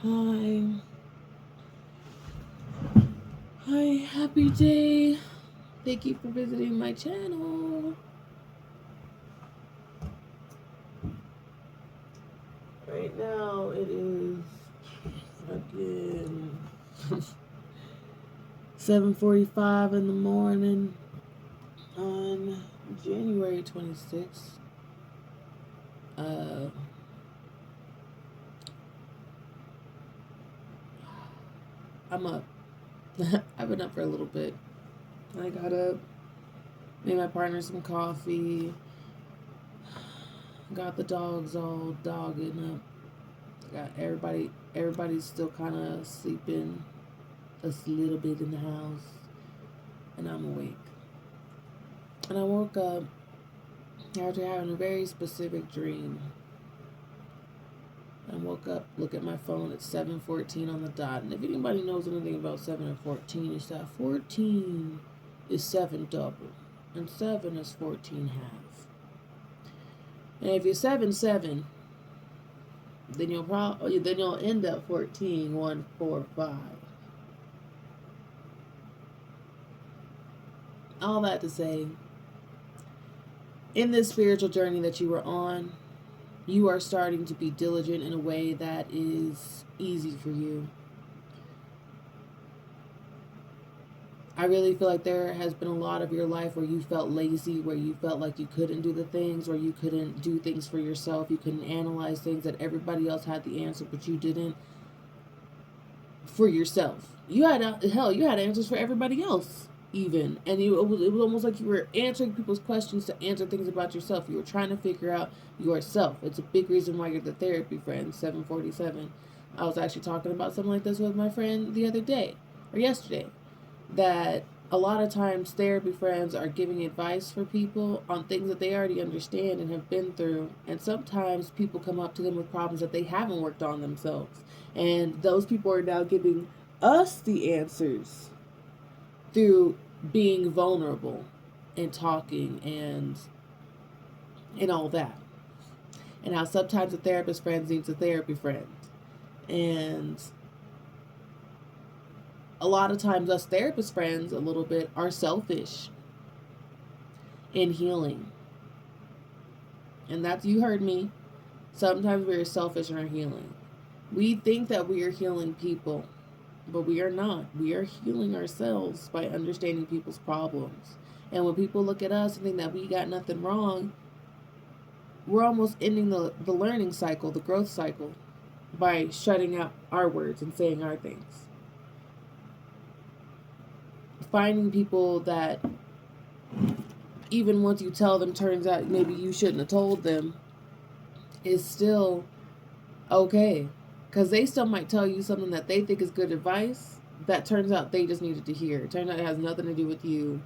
Hi. Hi, happy day. Thank you for visiting my channel. Right now it is fucking 7:45 in the morning on January 26th. Uh I'm up. I've been up for a little bit. I got up, made my partner some coffee, got the dogs all dogging up. Got everybody's still kinda sleeping a little bit in the house, and I'm awake. And I woke up after having a very specific dream. I woke up, look at my phone at 7:14 on the dot. And if anybody knows anything about 7 and 14, it's that 14 is 7 double, and 7 is 14 half. And if you're 7 7, then you'll end up 14 1 4 5. All that to say, in this spiritual journey that you are on, you are starting to be diligent in a way that is easy for you. I really feel like there has been a lot of your life where you felt lazy, where you felt like you couldn't do the things, where you couldn't do things for yourself, you couldn't analyze things, that everybody else had the answer, but you didn't for yourself. You had answers for everybody else, even, and it was almost like you were answering people's questions to answer things about yourself. You were trying to figure out yourself. It's a big reason why you're the therapy friend. 747. I was actually talking about something like this with my friend the other day or yesterday, that a lot of times therapy friends are giving advice for people on things that they already understand and have been through, and sometimes people come up to them with problems that they haven't worked on themselves, and those people are now giving us the answers through being vulnerable and talking and all that, and how sometimes a therapist friend needs a therapy friend. And a lot of times us therapist friends a little bit are selfish in healing. And that's, you heard me. Sometimes we are selfish in our healing. We think that we are healing people, but we are not. We are healing ourselves by understanding people's problems. And when people look at us and think that we got nothing wrong, we're almost ending the learning cycle, the growth cycle, by shutting out our words and saying our things. Finding people that even once you tell them turns out maybe you shouldn't have told them is still okay, because they still might tell you something that they think is good advice that turns out they just needed to hear. It turns out it has nothing to do with you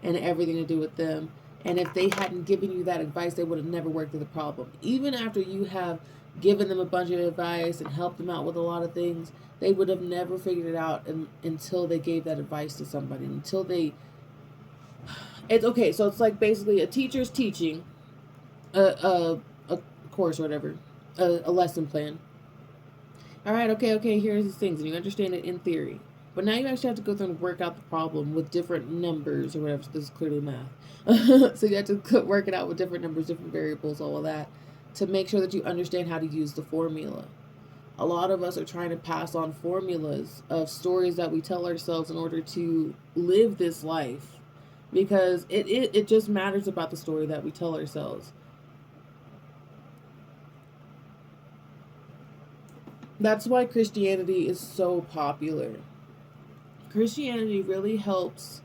and everything to do with them. And if they hadn't given you that advice, they would have never worked through the problem. Even after you have given them a bunch of advice and helped them out with a lot of things, they would have never figured it out until they gave that advice to somebody. Until they, it's okay. So it's like basically a teacher's teaching a course or whatever, a lesson plan. All right, okay, here's these things, and you understand it in theory. But now you actually have to go through and work out the problem with different numbers or whatever. So this is clearly math. So you have to work it out with different numbers, different variables, all of that, to make sure that you understand how to use the formula. A lot of us are trying to pass on formulas of stories that we tell ourselves in order to live this life, because it just matters about the story that we tell ourselves. That's why Christianity is so popular. Christianity really helps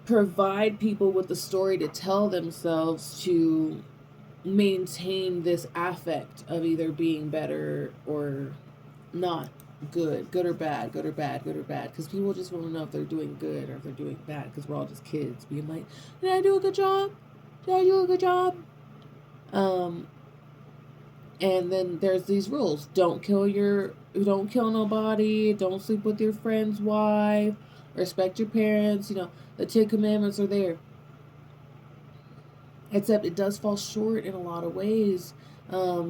provide people with a story to tell themselves to maintain this affect of either being better or not good, good or bad, good or bad, good or bad. Because people just want to know if they're doing good or if they're doing bad, because we're all just kids being like, did I do a good job? Did I do a good job? And then there's these rules: don't kill nobody, don't sleep with your friend's wife, respect your parents. The 10 Commandments are there. Except it does fall short in a lot of ways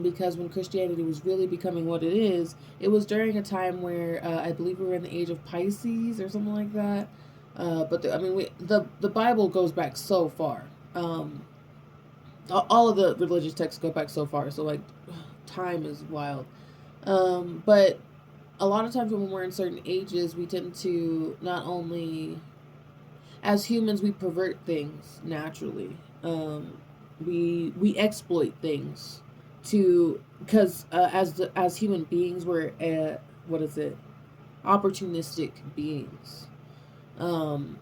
because when Christianity was really becoming what it was during a time where I believe we were in the age of Pisces or something like that. The Bible goes back so far. All of the religious texts go back so far. So like, time is wild. But a lot of times when we're in certain ages, we tend to not only, as humans, we pervert things naturally. We exploit things to, because as human beings, we're what is it? Opportunistic beings. Um,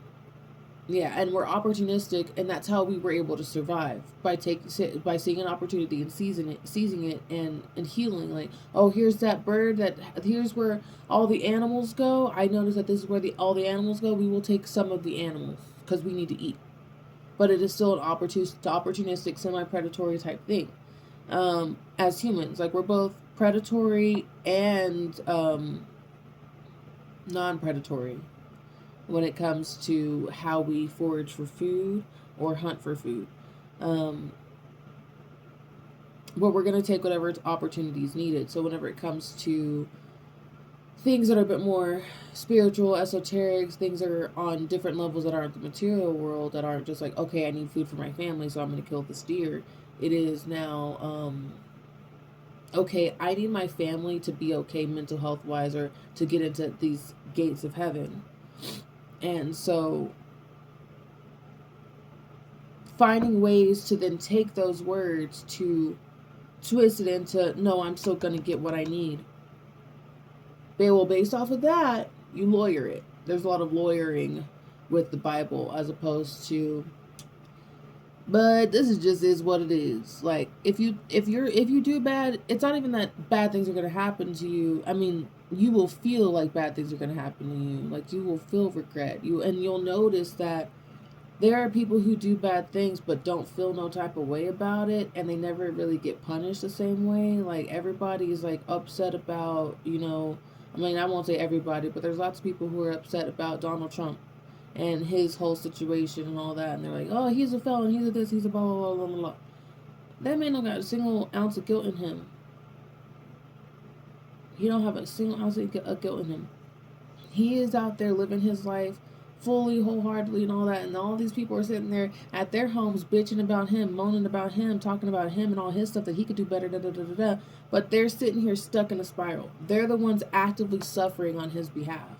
yeah, and we're opportunistic, and that's how we were able to survive by seeing an opportunity and seizing it, and healing. Like, oh, here's that bird. Here's where all the animals go. I noticed that this is where all the animals go. We will take some of the animals because we need to eat. But it is still an opportunistic, semi-predatory type thing. As humans, like we're both predatory and non-predatory when it comes to how we forage for food or hunt for food. Um, but we're going to take whatever opportunity is needed. So whenever it comes to things that are a bit more spiritual, esoteric, things that are on different levels that aren't the material world, that aren't just like, okay, I need food for my family, so I'm going to kill this deer. It is now, okay, I need my family to be okay mental health wise, or to get into these gates of heaven. And so finding ways to then take those words to twist it into, no, I'm still going to get what I need. Well, based off of that, you lawyer it. There's a lot of lawyering with the Bible as opposed to, but this is what it is. Like, if you do bad, it's not even that bad things are going to happen to you. I mean, you will feel like bad things are going to happen to you. Like, you will feel regret. You'll notice that there are people who do bad things but don't feel no type of way about it, and they never really get punished the same way. Like, everybody is like upset about, I mean, I won't say everybody, but there's lots of people who are upset about Donald Trump and his whole situation and all that, and they're like, oh, he's a felon, he's a this, he's a blah blah blah blah blah. That man don't got a single ounce of guilt in him. He don't have a single ounce of guilt in him. He is out there living his life fully, wholeheartedly, and all that. And all these people are sitting there at their homes bitching about him, moaning about him, talking about him and all his stuff that he could do better, da da da da da. But they're sitting here stuck in a spiral. They're the ones actively suffering on his behalf.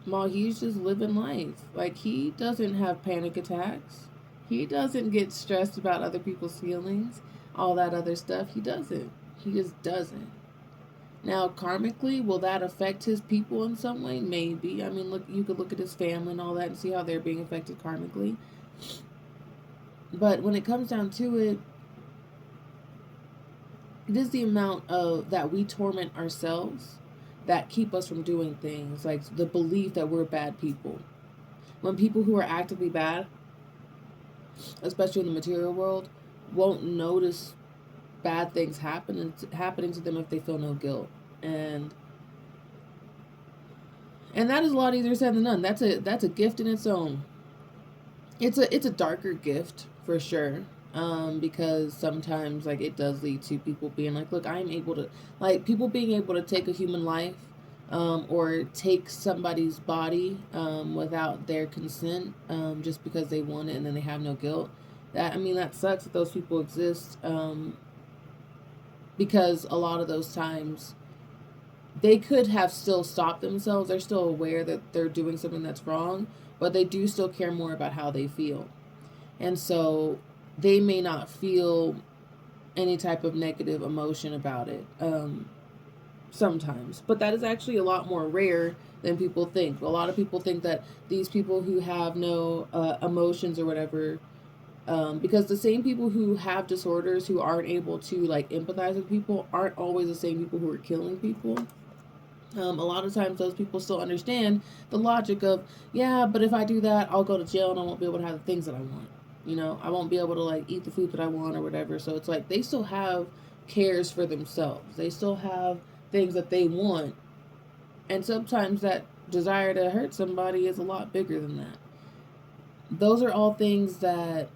While he's just living life. Like, he doesn't have panic attacks. He doesn't get stressed about other people's feelings, all that other stuff. He doesn't. He just doesn't. Now, karmically, will that affect his people in some way? Maybe. I mean, look, you could look at his family and all that and see how they're being affected karmically. But when it comes down to it, it is the amount of that we torment ourselves that keep us from doing things, like the belief that we're bad people. When people who are actively bad, especially in the material world, won't notice bad things happening to them if they feel no guilt. And that is a lot easier said than done. That's a gift in its own. It's a darker gift for sure. Because sometimes, like, it does lead to people being like, look, I'm able to, like, people being able to take a human life, or take somebody's body, without their consent, just because they want it, and then they have no guilt. That sucks that those people exist, because a lot of those times they could have still stopped themselves. They're still aware that they're doing something that's wrong, but they do still care more about how they feel. And so they may not feel any type of negative emotion about it, sometimes. But that is actually a lot more rare than people think. A lot of people think that these people who have no emotions or whatever, because the same people who have disorders, who aren't able to, like, empathize with people, aren't always the same people who are killing people. A lot of times those people still understand the logic of, yeah, but if I do that, I'll go to jail and I won't be able to have the things that I want. I won't be able to, like, eat the food that I want or whatever. So it's like they still have cares for themselves. They still have things that they want. And sometimes that desire to hurt somebody is a lot bigger than that. Those are all things that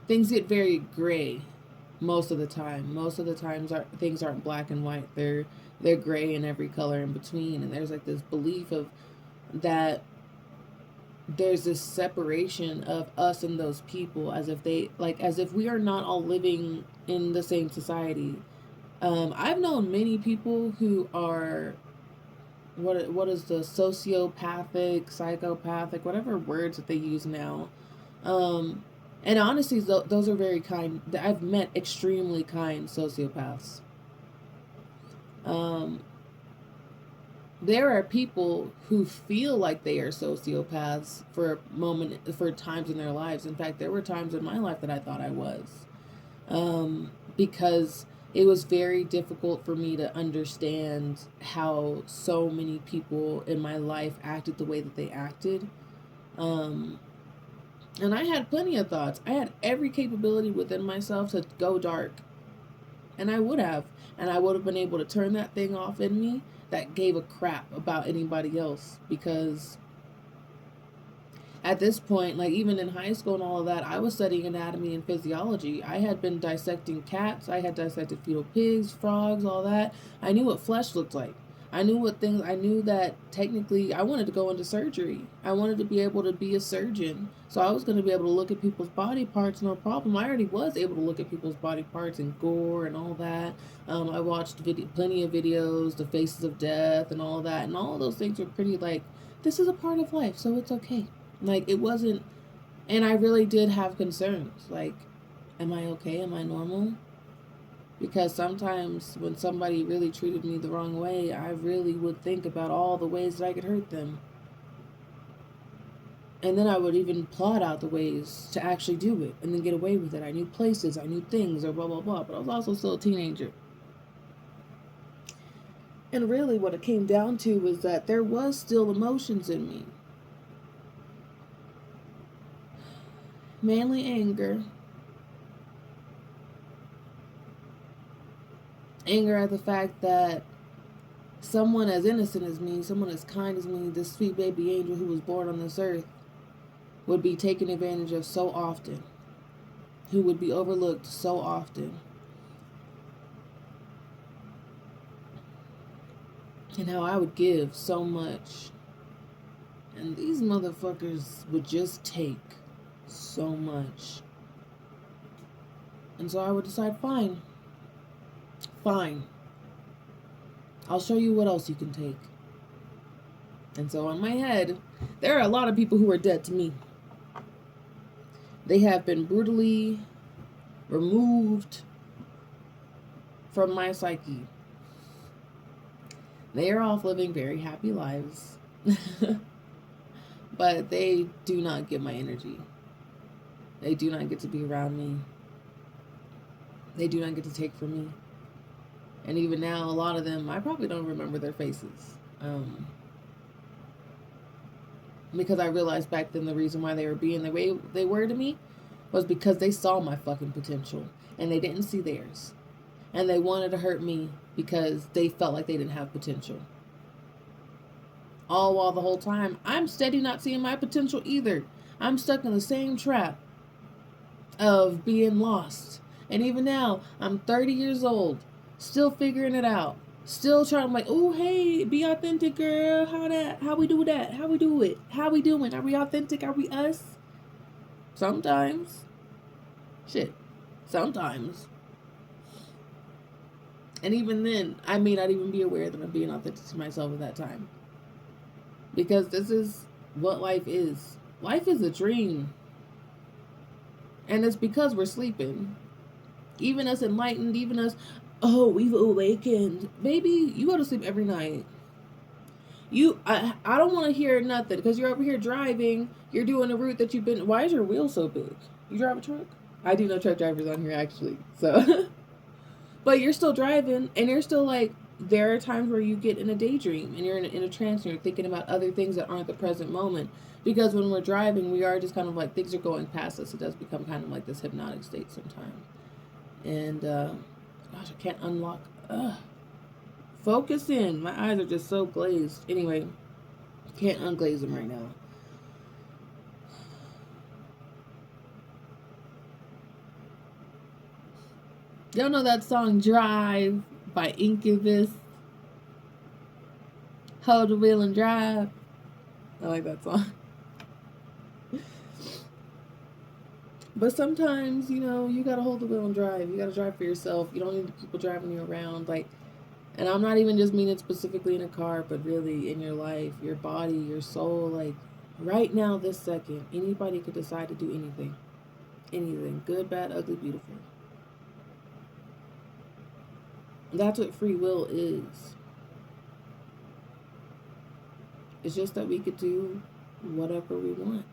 things get very gray most of the time. Most of the times things aren't black and white. They're gray in every color in between. And there's like this belief of that there's this separation of us and those people, as if we are not all living in the same society. I've known many people who are what is the sociopathic, psychopathic, whatever words that they use now. And honestly, those are very kind. I've met extremely kind sociopaths. There are people who feel like they are sociopaths for times in their lives. In fact, there were times in my life that I thought I was, because it was very difficult for me to understand how so many people in my life acted the way that they acted. And I had plenty of thoughts. I had every capability within myself to go dark. And I would have. And I would have been able to turn that thing off in me that gave a crap about anybody else. Because at this point, like even in high school and all of that, I was studying anatomy and physiology. I had been dissecting cats. I had dissected fetal pigs, frogs, all that. I knew what flesh looked like. I knew that technically I wanted to go into surgery. I wanted to be able to be a surgeon. So I was going to be able to look at people's body parts, no problem. I already was able to look at people's body parts and gore and all that. I watched plenty of videos, The Faces of Death and all that. And all those things were pretty like, this is a part of life, so it's okay. Like, it wasn't, and I really did have concerns. Like, am I okay? Am I normal? Because sometimes when somebody really treated me the wrong way, I really would think about all the ways that I could hurt them. And then I would even plot out the ways to actually do it and then get away with it. I knew places, I knew things, or blah, blah, blah. But I was also still a teenager. And really what it came down to was that there was still emotions in me. Mainly anger. Anger at the fact that someone as innocent as me, someone as kind as me, this sweet baby angel who was born on this earth, would be taken advantage of so often, who would be overlooked so often. And how I would give so much. And these motherfuckers would just take so much. And so I would decide, fine. I'll show you what else you can take. And so in my head, there are a lot of people who are dead to me. They have been brutally removed from my psyche. They are off living very happy lives. But they do not get my energy. They do not get to be around me. They do not get to take from me. And even now, a lot of them, I probably don't remember their faces. Because I realized back then the reason why they were being the way they were to me was because they saw my fucking potential and they didn't see theirs. And they wanted to hurt me because they felt like they didn't have potential. All while the whole time, I'm steady not seeing my potential either. I'm stuck in the same trap of being lost. And even now, I'm 30 years old. Still figuring it out. Still trying to like, oh, hey, be authentic, girl. How we do that? How we do it? How we doing? Are we authentic? Are we us? Sometimes. Shit. Sometimes. And even then, I may not even be aware that I'm being authentic to myself at that time. Because this is what life is. Life is a dream. And it's because we're sleeping. Even us enlightened, even us, oh, we've awakened. Baby, you go to sleep every night. I don't want to hear nothing because you're over here driving. You're doing a route that you've been. Why is your wheel so big? You drive a truck? I do know truck drivers on here actually. So, but you're still driving and you're still like, there are times where you get in a daydream and you're in a trance and you're thinking about other things that aren't the present moment. Because when we're driving, we are just kind of like, things are going past us. It does become kind of like this hypnotic state sometimes. And, gosh, I can't unlock. Focus in. My eyes are just so glazed. Anyway, can't unglaze them right now. Y'all know that song Drive by Incubus? Hold the wheel and drive. I like that song. But sometimes, you gotta hold the wheel and drive. You gotta drive for yourself. You don't need people driving you around. And I'm not even just meaning specifically in a car, but really in your life, your body, your soul. Like, right now, this second, anybody could decide to do anything. Anything. Good, bad, ugly, beautiful. That's what free will is. It's just that we could do whatever we want.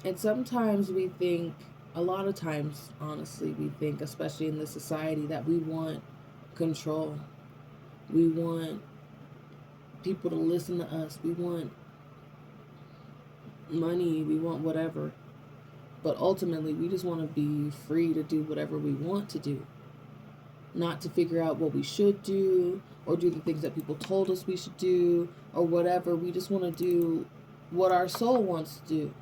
And sometimes we think, a lot of times, honestly, we think, especially in this society, that we want control. We want people to listen to us. We want money. We want whatever. But ultimately, we just want to be free to do whatever we want to do. Not to figure out what we should do or do the things that people told us we should do or whatever. We just want to do what our soul wants to do.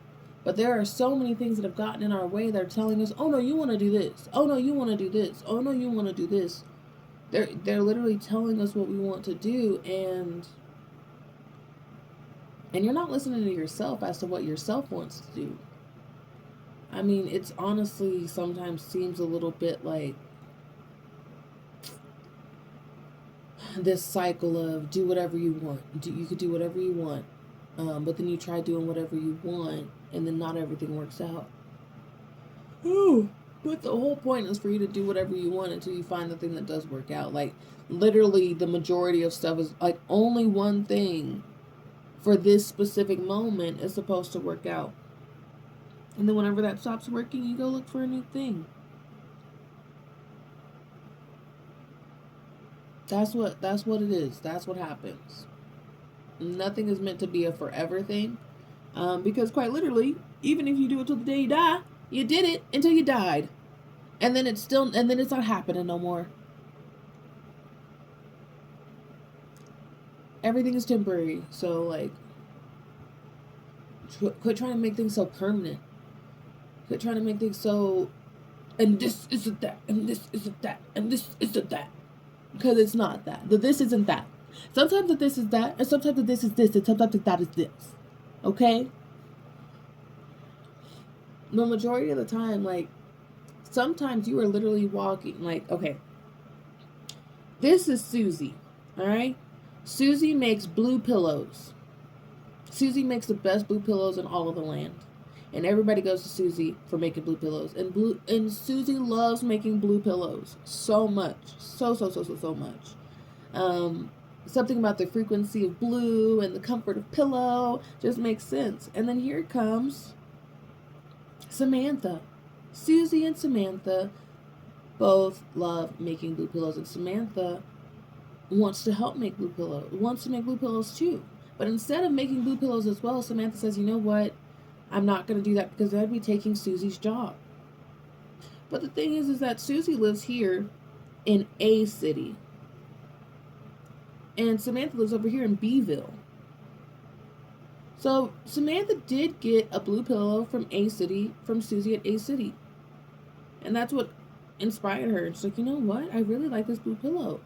But there are so many things that have gotten in our way that are telling us, oh no, you want to do this. Oh no, you want to do this. Oh no, you want to do this. They're literally telling us what we want to do, and you're not listening to yourself as to what yourself wants to do. I mean, it's honestly sometimes seems a little bit like this cycle of do whatever you want. You could do whatever you want, but then you try doing whatever you want, and then not everything works out. Ooh, but the whole point is for you to do whatever you want until you find the thing that does work out. Like, literally, the majority of stuff is like only one thing for this specific moment is supposed to work out. And then whenever that stops working, you go look for a new thing. That's what it is. That's what happens. Nothing is meant to be a forever thing. Because quite literally, even if you do it till the day you die, you did it until you died. And then it's not happening no more. Everything is temporary. So, like, quit trying to make things so permanent. Quit trying to make things so, and this isn't that, and this isn't that, and this isn't that. Because it's not that. The this isn't that. Sometimes the this is that, and sometimes the this is this, and sometimes the that is this. Okay? The majority of the time, like, sometimes you are literally walking, like, okay, this is Susie, all right? Susie makes blue pillows. Susie makes the best blue pillows in all of the land. And everybody goes to Susie for making blue pillows. And Susie loves making blue pillows so much. So much. Something about the frequency of blue and the comfort of pillow just makes sense. And then here comes Samantha. Susie and Samantha both love making blue pillows. And Samantha wants to help make blue pillows. Wants to make blue pillows too. But instead of making blue pillows as well, Samantha says, you know what? I'm not going to do that because I'd be taking Susie's job. But the thing is that Susie lives here in A city. And Samantha lives over here in B-ville. So Samantha did get a blue pillow from A city, from Susie at A city. And that's what inspired her. She's like, you know what? I really like this blue pillow.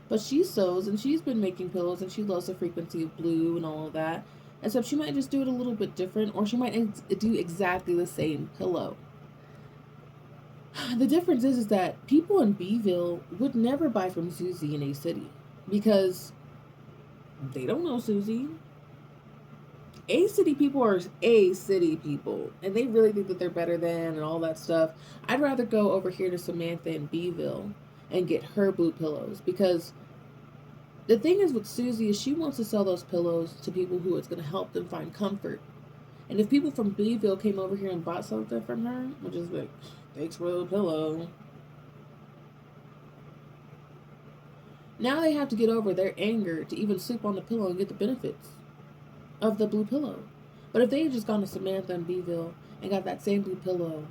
But she sews and she's been making pillows and she loves the frequency of blue and all of that. And so she might just do it a little bit different, or she might do exactly the same pillow. The difference is that people in B-ville would never buy from Susie in A city because they don't know Susie. A city people are A city people, and they really think that they're better than and all that stuff. I'd rather go over here to Samantha in B-ville and get her blue pillows, because the thing is with Susie is she wants to sell those pillows to people who it's going to help them find comfort. And if people from B-ville came over here and bought something from her, which is like, thanks for the pillow, now they have to get over their anger to even sleep on the pillow and get the benefits of the blue pillow. But if they had just gone to Samantha in B-ville and got that same blue pillow,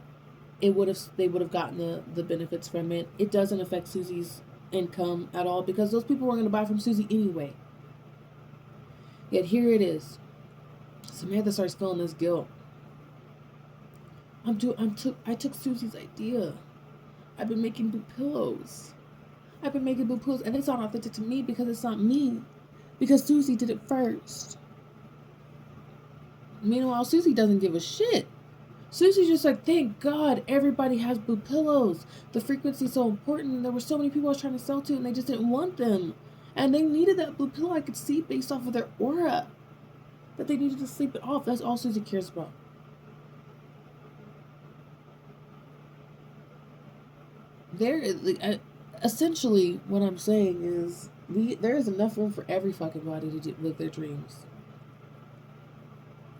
they would have gotten the benefits from it. It doesn't affect Susie's income at all because those people were going to buy from Susie anyway. Yet here it is. Samantha starts feeling this guilt. I took Susie's idea. I've been making boo pillows. I've been making boo pillows, and it's not authentic to me because it's not me. Because Susie did it first. Meanwhile, Susie doesn't give a shit. Susie's just like, thank God everybody has boo pillows. The frequency's so important, and there were so many people I was trying to sell to, and they just didn't want them. And they needed that blue pillow. I could see based off of their aura that they needed to sleep it off. That's all Susie cares about. Essentially, what I'm saying is, there is enough room for every fucking body to live their dreams.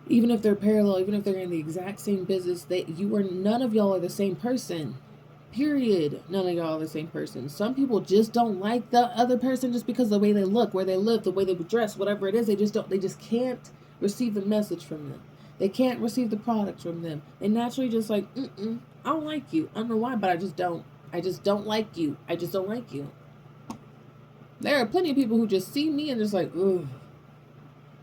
Even if they're parallel, even if they're in the exact same business, none of y'all are the same person. Period. None of y'all are the same person. Some people just don't like the other person just because of the way they look, where they live, the way they dress, whatever it is. They just can't receive the message from them. They can't receive the product from them. They naturally just like, I don't like you. I don't know why, but I just don't. I just don't like you. I just don't like you. There are plenty of people who just see me and just like, ugh.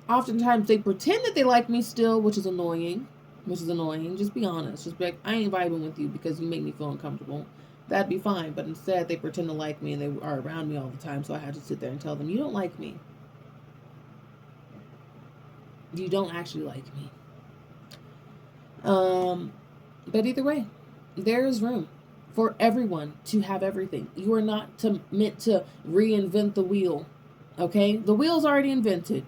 Oftentimes they pretend that they like me still, which is annoying. Just be honest. Just be like, I ain't vibing with you because you make me feel uncomfortable. That'd be fine. But instead they pretend to like me and they are around me all the time. So I have to sit there and tell them, you don't like me. You don't actually like me. But either way, there is room for everyone to have everything. You are not meant to reinvent the wheel. Okay? The wheel's already invented.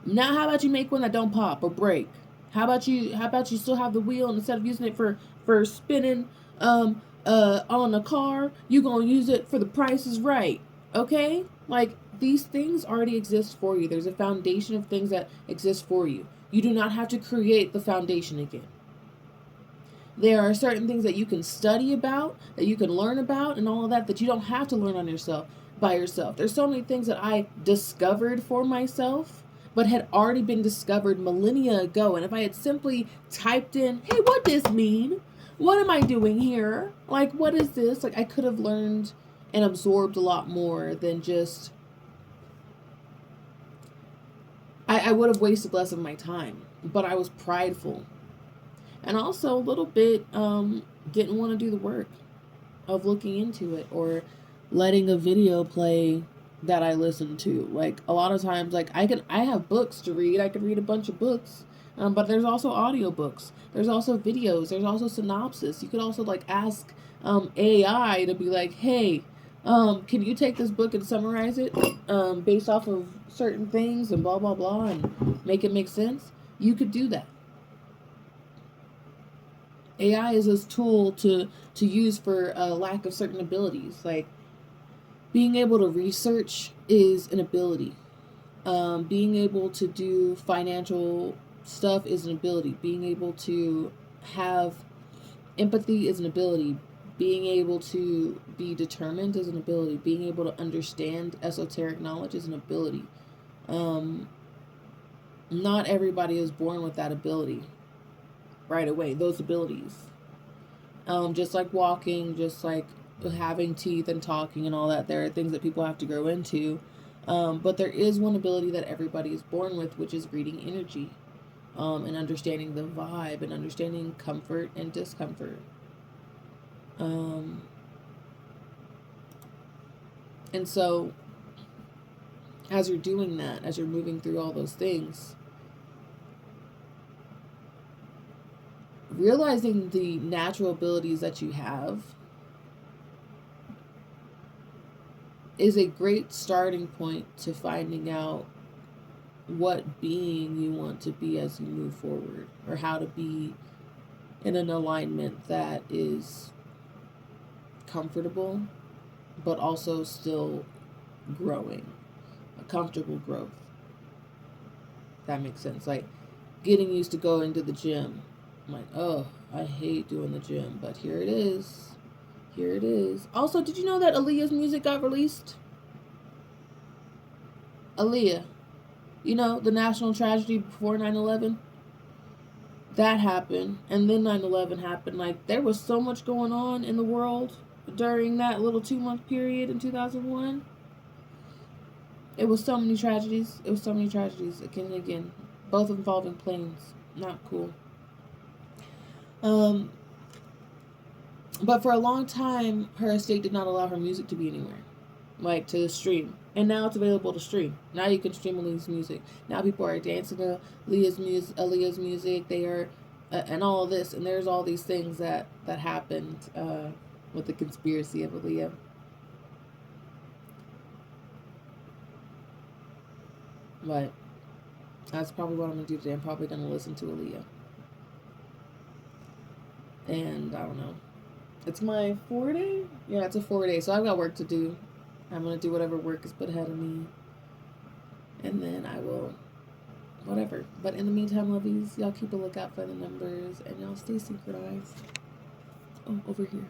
Now, how about you make one that don't pop or break? How about you still have the wheel, and instead of using it for spinning on a car, you gonna use it for The Price is Right? Okay, like these things already exist for you. There's a foundation of things that exist for you. You do not have to create the foundation again. There are certain things that you can study about, that you can learn about, and all of that you don't have to learn on yourself by yourself. There's so many things that I discovered for myself, but had already been discovered millennia ago. And if I had simply typed in, hey, what does this mean? What am I doing here? Like, what is this? Like, I could have learned and absorbed a lot more than just, I would have wasted less of my time, but I was prideful. And also a little bit, didn't want to do the work of looking into it or letting a video play that I listen to. Like a lot of times, like I have books to read. I could read a bunch of books, but there's also audiobooks. There's also videos. There's also synopsis. You could also like ask AI to be like, hey, can you take this book and summarize it based off of certain things and blah blah blah and make it make sense. You could do that. AI is a tool to use for a lack of certain abilities. Like being able to research is an ability. Being able to do financial stuff is an ability. Being able to have empathy is an ability. Being able to be determined is an ability. Being able to understand esoteric knowledge is an ability. Not everybody is born with that ability right away, those abilities. Just like walking, just like having teeth and talking and all that, there are things that people have to grow into. But there is one ability that everybody is born with, which is reading energy, and understanding the vibe and understanding comfort and discomfort. And so as you're doing that, as you're moving through all those things, realizing the natural abilities that you have is a great starting point to finding out what being you want to be as you move forward, or how to be in an alignment that is comfortable but also still growing, a comfortable growth. That makes sense. Like getting used to going to the gym. I'm like, oh, I hate doing the gym, but here it is. Here it is. Also, did you know that Aaliyah's music got released? Aaliyah. You know, the national tragedy before 9/11? That happened, and then 9/11 happened. Like, there was so much going on in the world during that little 2-month period in 2001. It was so many tragedies. Again and again. Both involving planes. Not cool. Um, but for a long time, her estate did not allow her music to be anywhere, like to stream. And now it's available to stream. Now you can stream Aaliyah's music. Now people are dancing to Aaliyah's music. They are, and all of this. And there's all these things that happened with the conspiracy of Aaliyah. But that's probably what I'm gonna do today. I'm probably gonna listen to Aaliyah. And I don't know. It's my 4 day? Yeah, it's a 4 day. So I've got work to do. I'm going to do whatever work is put ahead of me. And then I will, whatever. But in the meantime, lovies, y'all keep a lookout for the numbers and y'all stay synchronized. Oh, over here.